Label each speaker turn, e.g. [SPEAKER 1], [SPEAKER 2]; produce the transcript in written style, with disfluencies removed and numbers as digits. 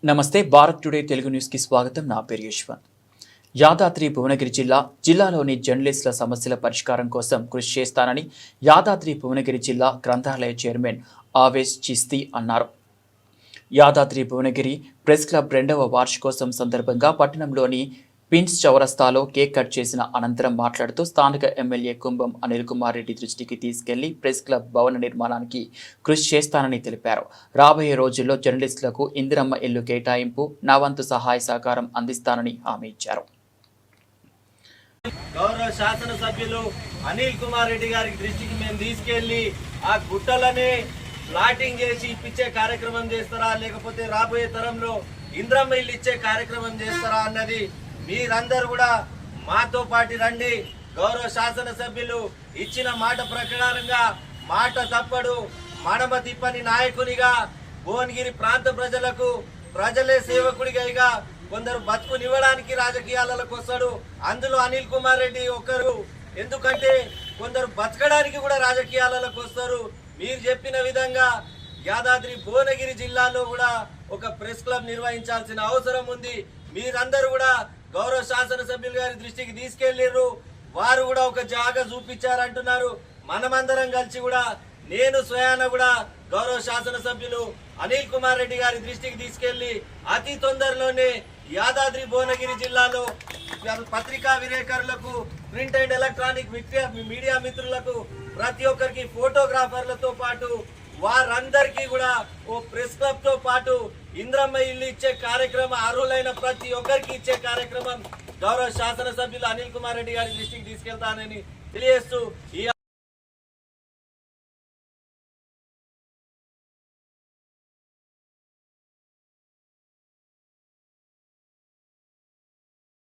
[SPEAKER 1] నమస్తే Bharat today Telugu news కి స్వాగతం. నా పేరు యశ్వంత్. యాదాద్రి భువనగిరి జిల్లాలోని జర్నలిస్టుల సమస్యల పరిష్కారం కోసం కృషి చేస్తానని యాదాద్రి భువనగిరి జిల్లా గ్రంథాలయ చైర్మన్ ఆవేశ్ చిస్తీ అన్నారు. యాదాద్రి భువనగిరి ప్రెస్ క్లబ్ 2వ వార్షికోత్సవం సందర్భంగా పట్టణంలోని పిన్స్ చౌరస్తాలో కేక్ కట్ చేసిన అనంతరం మాట్లాడుతూ స్థానిక ఎమ్మెల్యే కుంభం అనిల్ కుమార్ రెడ్డి దృష్టికి తీసుకెళ్లి ప్రెస్ క్లబ్ భవన నిర్మాణానికి కృషి చేస్తానని తెలిపారు. రాబోయే రోజుల్లో జర్నలిస్టులకు ఇందిరమ్మ ఇల్లు కేటాయింపు, నా వంతు సహాయ సహకారం అందిస్తానని హామీ ఇచ్చారు.
[SPEAKER 2] గౌరవ శాసనసభ్యులు అనిల్ కుమార్ రెడ్డి గారి దృష్టికి మేము తీసుకెళ్లి ఆ గుట్టలని ప్లాటింగ్ చేసి ఇప్పించే కార్యక్రమం చేస్తారా, లేకపోతే రాబోయే తరంలో ఇంద్రమ్మ ఇల్లు ఇచ్చే కార్యక్రమం చేస్తారా అన్నది మీరందరూ కూడా మాతో పాటు రండి. గౌరవ శాసనసభ్యులు ఇచ్చిన మాట ప్రకారంగా మాట తప్పడు మడమ తిప్పని నాయకునిగా భువనగిరి ప్రాంత ప్రజలకు ప్రజలే సేవకుడిగా కొందరు బతుకునివ్వడానికి రాజకీయాలకు వస్తాడు. అందులో అనిల్ కుమార్ రెడ్డి ఒకరు. ఎందుకంటే కొందరు బతకడానికి కూడా రాజకీయాలకు వస్తారు. మీరు చెప్పిన విధంగా యాదాద్రి భువనగిరి జిల్లాలో కూడా ఒక ప్రెస్ క్లబ్ నిర్వహించాల్సిన అవసరం ఉంది. మీరందరూ కూడా గౌరవ శాసనసభ్యులు గారి దృష్టికి తీసుకెళ్లిర్రు. వారు కూడా ఒక జాగా చూపించారంటున్నారు. మనమందరం కలిసి కూడా నేను స్వయాన కూడా గౌరవ శాసనసభ్యులు అనిల్ కుమార్ రెడ్డి గారి దృష్టికి తీసుకెళ్లి అతి తొందరలోనే యాదాద్రి భువనగిరి జిల్లాలో పత్రికా విలేకరులకు, ప్రింట్ అండ్ ఎలక్ట్రానిక్ మీడియా మిత్రులకు, ప్రతి ఒక్కరికి, ఫోటోగ్రాఫర్లతో పాటు వారందరికీ కూడా ఓ ప్రెస్ క్లబ్ తో పాటు ఇంద్రమ్మ ఇల్లు ఇచ్చే కార్యక్రమం, అర్హులైన ప్రతి ఒక్కరికి ఇచ్చే కార్యక్రమం గౌరవ శాసనసభ్యులు అనిల్ కుమార్ రెడ్డి గారి దృష్టికి తీసుకెళ్తానని తెలియజేస్తూ